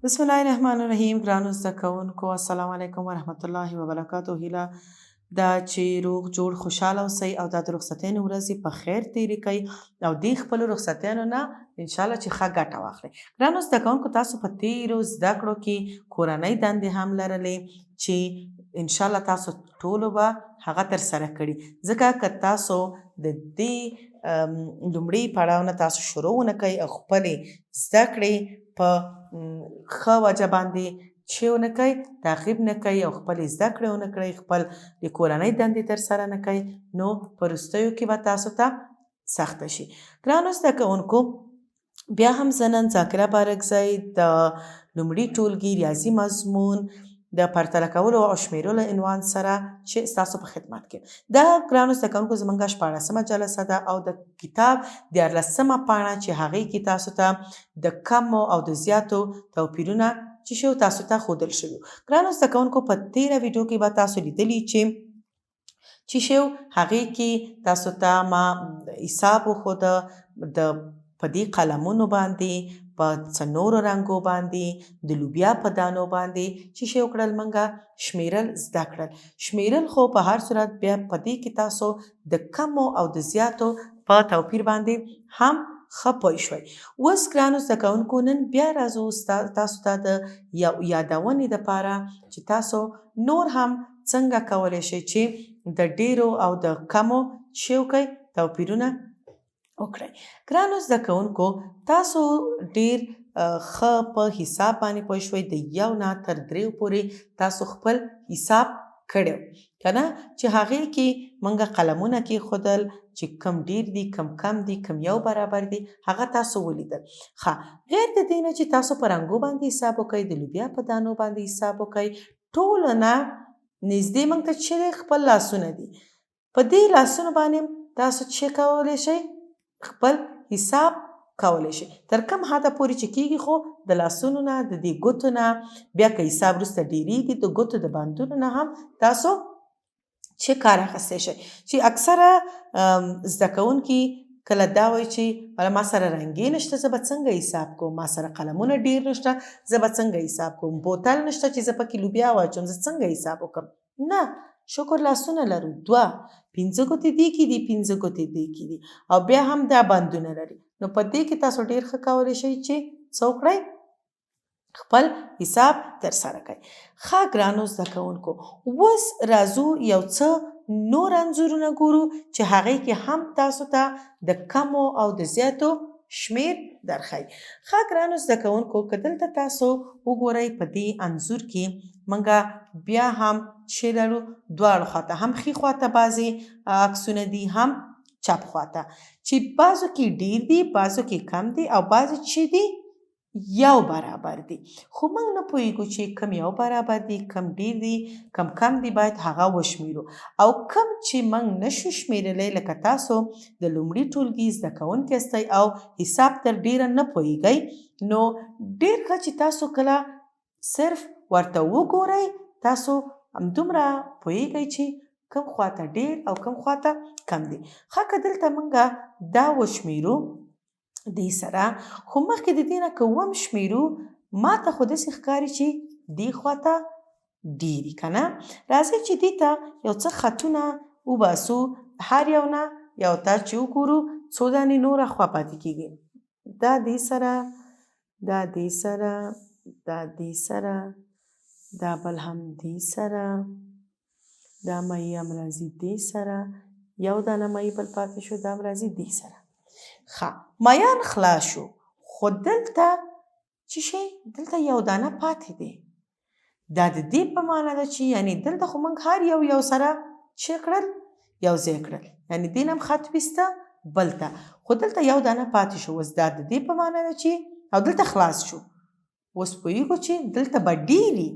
بسم الله الرحمن الرحیم. ګرانو زده کوونکو، السلام علیکم ورحمت الله وبرکاتو. هیله دا چې روغ جوړ خوشحاله اوسئ او دا د رخصتیانو ورځې په خیر تېرې کړئ او دې خپلو رخصتیانو نه انشاءالله چې ښه ګټه واخلئ. ګرانو زده کوونکو، تاسو په تېرو زده کړو کې کورنۍ دندې هم لرلې چې انشاءالله تاسو ټولو به هغه ترسره کړي. ځکه که تاسو د دې لومړي پړاو نه تاسو شروع ونه کوئ او خپلې زده کړې په ښه وجه باندې چې ونه کوئ، تعقیب نه کوئ او خپلې زده کړې ونه کړئ، خپل د کورنۍ دندې ترسره نه کوئ، نو په وروستیو کې به تاسو ته سخته شي. ګرانو زده کوونکو، بیا هم زه نن ذاکره بارکزی د لومړي ټولګي ریاضي مضمون د پرتله کولو او شمیرلو عنوان سره چې ستاسو په خدمت کې دا ګرانو زده کوونکو زموږ 14مه جلسه ده او د کتاب 14مه پاڼه چې هغې کې تاسو ته د کمو او د زیاتو توپیرونه چې شو تاسو ته ښودل شوي. ګرانو زده کوونکو، په تېره ویډیو کې به تاسو لیدلي چې شو هغې کې تاسو ته ما حساب وښوده د په دې قلمونو باندې، په څلورو رنګو باندې، د لوبیا په دانو باندې چې شی وکړل موږ شمیرل زده کړل. شمیرل خو په هر صورت بیا په دې کې تاسو د کمو او د زیاتو په توپیر باندې هم ښه پوه شوئ. اوس ګرانو زده کوونکو، نن بیا راځو تاسو ته د یادونې دپاره چې تاسو نور هم څنګه کولی شئ چې د ډیرو او د کمو چې وکئ توپیرونه وکړئ. ګرانو زده کوونکو، تاسو ډیر ښه په حساب باندې پوه شوئ. د 1 نه تر 3 پورې تاسو خپل حساب کړی که نه، چې هغې کې موږ قلمونه کېښودل چې کم ډیر دي، کم دي، کم یو برابر دي، هغه تاسو ولیدل. ښه، غیر د دې نه چې تاسو په رنګو باندې حساب وکئ، د لوبیا په دانو باندې حساب وکئ، ټولو نه نږدې موږ ته چې خپل لاسونه دي. په دې لاسونو باندې تاسو چې کولی شئ خپل حساب کولی شئ. تر کم حده پورې چې کېږي، خو د لاسونو نه، د دې ګوتو نه، بیا که حساب وروسته ډېرېږي د ګوتو د بندونو نه هم تاسو چې کار اخیستی شئ. چې اکثره زده کوونکي کله دا وایي چې ما سره رنګې نشته، زه به څنګه حساب کوم؟ ما سره قلمونه ډېر نشته، زه به څنګه حساب کوم؟ بوتل نشته چې زه پکې لوبیا واچوم، زه څنګه حساب وکړم؟ نه، شکر لاسونه لرو، 2 5 ګوتې دې کې دي، 5 ګوتې دې کې دي، او بیا هم دا بندونه لري. نو په دې کې تاسو ډېر ښه کولی شئ چې څه وکړئ؟ خپل حساب ترسره کړئ. ښه ګرانو زده کوونکو، اوس راځو یو څه نور انځورونه ګورو چې هغې کې هم تاسو ته د کمو او د زیاتو شمیر درښایي. ښه ګرانو زده کوونکو، که دلته تاسو وګورئ په دې انځور کې موږ بیا هم چې لرو دواړو خواته، هم ښي خواته بعضې عکسونه دي، هم چپ خواته، چې بعضو کې ډیر دي، بعضو کې کم دي، او بعضې چې دي یو برابر دي. خو موږ نه پوهیږو چې کم یو برابر دي، کم ډیر دي، کم دي، باید هغه وشمیرو. او کم چې موږ نشو شمیرلی، لکه تاسو د لومړي ټولګي زده کوونکي یاستئ او حساب تر ډیره نه پوهیږئ، نو ډیر ښه چې تاسو کله صرف ورته وګورئ، تاسو همدومره پوهیږئ چې کم خواته ډیر او کم خواته کم دي. ښه، که دلته موږ دا وشمیرو دې سره، خو مخکې د دې نه که وشمیرو، ما ته خو داسې ښکاري چې دې خواته ډېري که نه. راځئ چې دې ته یو څه خطونه وباسو، هر یو نه یو ته چې وګورو څو دانې نوره خوا پاتې کېږي. دا دې سره، دا دې سره، دا دې سره، دا بل هم دې سره، دا مایع هم راځي دې سره، یو دانه مایع بل پاتې شو، دا هم راځي دې سره. ښه، مایعان خلاص شو، خو دلته څه شی؟ دلته یو دانه پاتې دی. دا د دې په معنا ده چې یعنې دلته خو موږ هر یو سره چې کړل، یو ځای کړل، یعنې دې نه هم خط ویسته بل ته، خو دلته یو دانه پاتې شو. اوس دا د دې په معنا ده چې او دلته خلاص شو. اوس پوهیږو چې دلته به ډېري،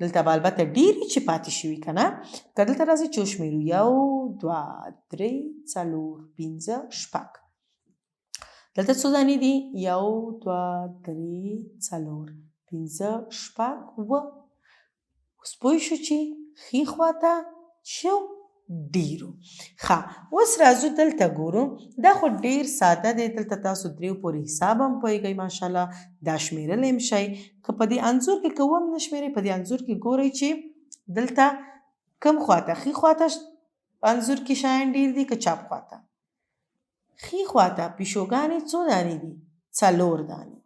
دلته به البته ډېري چې پاتې شوي که نه. که دلته راځي چې وشمېرو 1 2 3 4 5 6. دلته څو دانې دي؟ 1 2 3 4 5 6 7. اوس پوه شو چې ښي خواته شو ډیرو. ښه اوس راځو دلته ګورو دا خو ډیر ساده دی دلته تاسو دریو پورې حساب هم پوهیږئ ماشاءالله دا شمیرلی هم شئ که په دې انځور کې که هم نه شمیرئ په دې انځور کې ګورئ چې دلته کم خواته ښي خواته انځور کې شیان ډیر دي که چپ خواته ښي خواته پیشوګانې څو دانې دي 4 دانې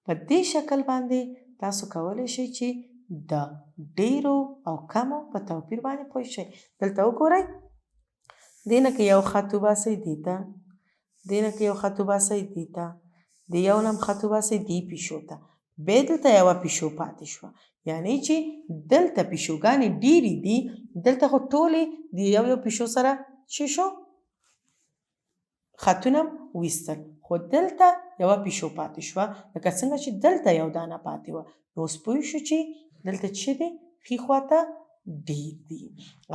په دې شکل باندې تاسو کولی شئ چې د ډیرو او کمو په توپیر باندې پوه شئ دلته وګورئ دې نه که یو خط وباسئ دې ته دې نه که یو خط وباسئ دې ته د یو نه هم خط وباسئ دې پیشو ته بیا دلته یوه پیشو پاتې شوه یعنی چې دلته پیشوګانې ډیرې دي دلته خو ټولې د یو پیشو سره څه شو خطونه ویستل خو دلته یوه پیشو پاتې شوه لکه څنګه چې دلته یو دانه پاتې وه نو اوس پوه شو چې دلته څه دی ښي خواته ډیر دي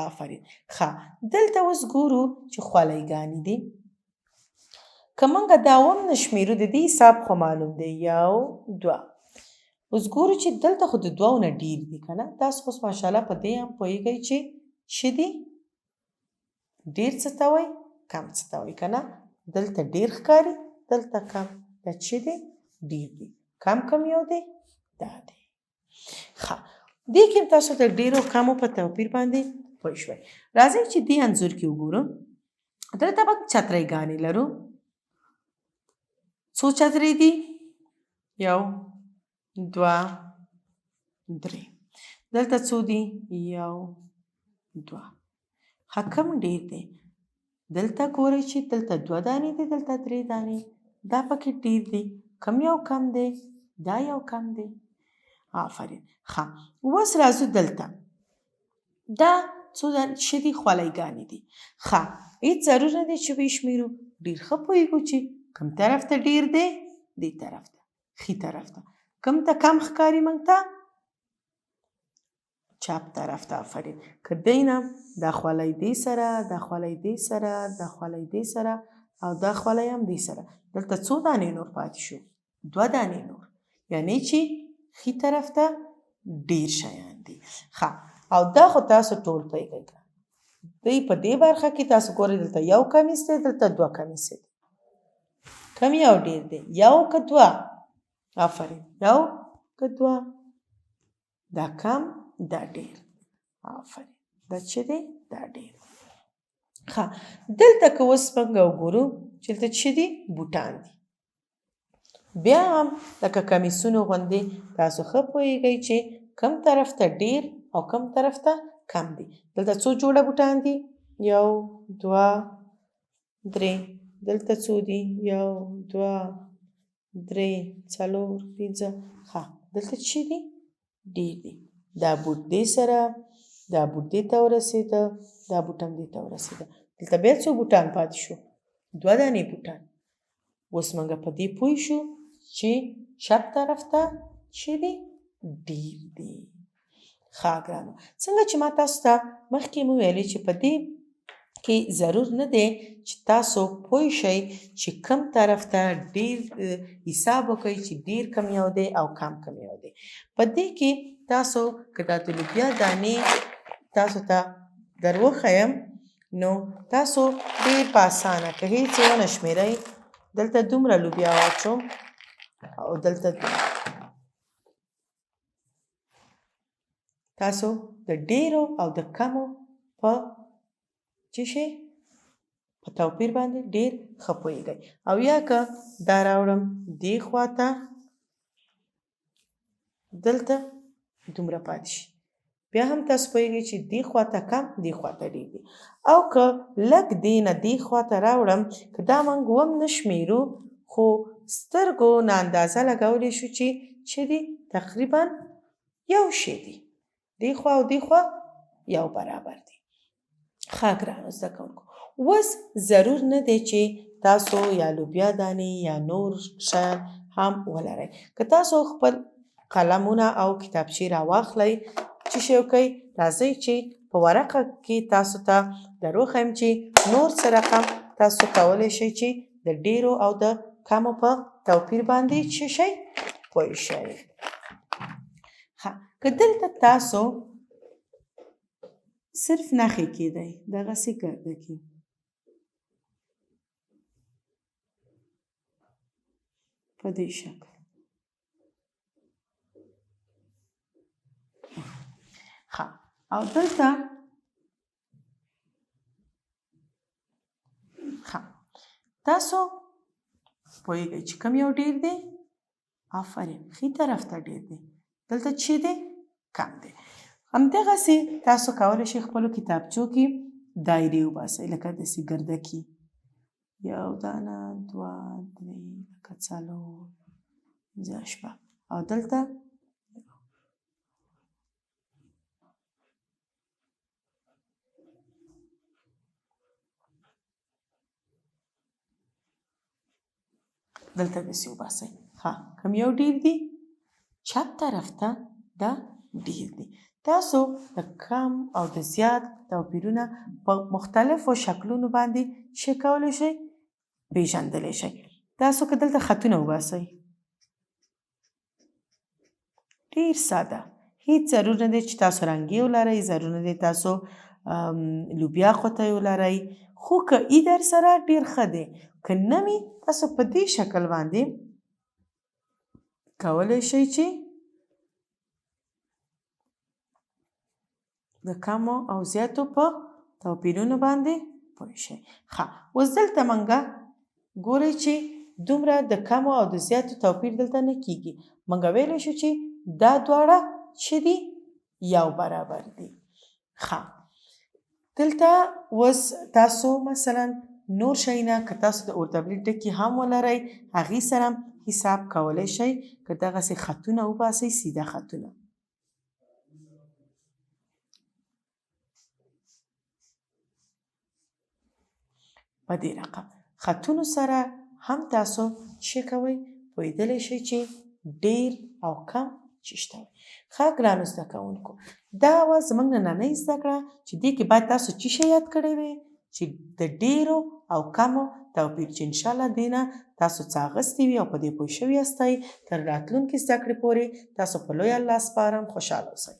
آفرین ښه دلته اوس ګورو چې خولۍ دي که موږ دا هم نه شمېرو د دې حساب خو معلوم دی 1 2 اوس ګورو چې دلته خو د 2 نه ډیر دي که نه تاسو خو ماشاءالله په دې هم پوهیږئ چې څه دي ډیر څه ته وایي کم څه ته وایي که نه دلته ډیر ښکاري دلته کم دا څه دی ډیر دي کم یو دی دا دی ښه دې کې تاسو د ډیرو کمو په توپیر باندې پوه شوئ راځئ چې دې انځور کې وګورو دلته موږ چترۍ لرو څو چترۍ دي 1 2 3 دلته څو دي 1 2 ښه کم ډیر دی دلته ګورئ چې دلته 2 دانې دي دلته 3 دانې دا پکې ډیر دي کم یو کم دی دا یو کم دی آفرین ښه اوس راځو دلته دا څو څه دي خولۍ دي ښه هېڅ ضرور نه دی چې وشمېرو ډېر ښه پوهېږو چې کوم طرف ته ډېر دی دې طرف ته ښي طرف ته کوم ته کم ښکاري موږ ته چپ طرف ته آفرین که دی نه دا خولۍ دې سره دا خولۍ دې سره دا خولۍ دې سره او دا خولۍ هم دې سره دلته څو دانې نور پاتې شو 2 دانې نور یعنی چې ښي طرف ته ډیر شیان دي ښه او دا خو تاسو ټول پوهیږئ دی په دې برخه کې تاسو ګورئ دلته 1 کمیس دی دلته 2 کمیس دي کم یو ډیر دی 1 که 2 آفرین 1 که 2 دا کم دا ډیر آفرین دا څه دی دا ډیر ښه دلته که اوس موږ وګورو چې دلته څه دي بوټان دي بیا هم لکه کمیسونو غوندې تاسو ښه پوهیږئ چې کم طرف ته ډیر او کم طرف ته کم دي دلته څو جوړه بوټان دي 1 2 3 دلته څو دي 1 2 3 4 5 ښه دلته څه دي ډیر دي دا بوټ دې سره دا بوټ دې ته ورسېده دا بوټ هم دې ته ورسېده دلته بیا څو بوټان پاتې شو 2 دانې بوټان اوس موږ په دې پوه شو چې چپ طرف ته څه دي ډیر دي ښه ګرانو څنګه چې ما تاسو ته مخکې مو ویلې چې په دې کې ضرور نه دی چې تاسو پوه شئ چې کم طرف ته ډیر حساب وکړئ چې ډیر کم یو دی او کم یو دی په دې کې تاسو که دا د لوبیا دانې تاسو ته در وښیم نو تاسو ډیر په اسانه که هېڅ یې ونه شمېرئ دلته دومره لوبیا واچوم او دلته تاسو د ډیرو او د کمو په څه شي په توپیر باندې ډیر ښه پوهېږئ او یا که دا راوړم دې خواته دلته دومره پاتې شي بیا هم تاسو پوهېږئ چې دې خواته کم دې خواته ډیر دي او که لږ دې نه دې خواته راوړم که دا موږ هم نه شمېرو خو سترګو نه اندازه لګولی شو چې څه دي تقریبا یو شی دي دې خوا او دې خوا یو برابر دي ښه ګرانو زده کوونکو اوس ضرور نه دی چې تاسو یا لوبیا دانې یا نور شیان هم ولرئ که تاسو خپل قلمونه او کتابچې راواخلئ څه شی وکئ راځئ چې په ورقه کې تاسو ته در وښیم چې نور څه رقم تاسو کولی شئ چې د ډیرو او د کمو په توپیر باندې څه شئ پوه شئ ښه که دلته تاسو صرف نښې کې دی دغسې ګرده کې. په دې شکل. ښه او دلته تاسو پوهیږئ چې کوم یو ډیر دی؟ آفرین، ښي طرف ته ډیر دی. دلته چې دی؟ کم دی. همدغسې تاسو کولی شئ خپلو کتابچو کې دایرې وباسئ لکه داسې ګردکي. 1 دانه 2 3 لکه 4 5 6 او دلته داسې وباسئ. ښه کوم یو ډیر دی؟ چپ طرف ته دا ډیر دی. تاسو د کم او د زیات توپیرونه په مختلفو شکلونو باندې څه کولی شئ؟ پیژندلی شئ. تاسو که دلته خطونه وباسئ ډیر ساده، هیڅ ضرور نه دی چې تاسو رنګي ولرئ، ضرور نه دی تاسو لوبیا قطۍ ولرئ، خو که ای در سره ډیر ښه دی. که نه وي تاسو په دې شکل باندې کولی شئ چې د کمو او زیاتو په توپیرونو باندې پوه شئ. ښه اوس دلته موږ ګورئ چې دومره د کمو او د زیاتو توپیر دلته نه کیږي. موږ ویلی شو چې دا دواړه چې دي یو برابر دي. ښه دلته اوس تاسو مثلا نور شیونه که تاسو د اورتبلي ټکي هم ولرئ هغې سره هم حساب کولی شئ. که دغسې خطونه وباسئ سیده خطونه په دې رقم خطونو سره هم تاسو څه کوئ؟ پوهېدلی شئ چې ډیر او کم څه شته وي. ښه ګرانو زده کوونکو دا وه زموږ نننۍ زده کړه چې دې کې باید تاسو څه شی یاد کړی وی؟ چې د ډیرو او کمو توپیر چې انشاءالله دې نه تاسو څه اخیستي وي او په دې پوه شوي یاستئ. تر راتلونکي زده کړې پورې تاسو په لوی الله سپارم. خوشحاله اوسئ.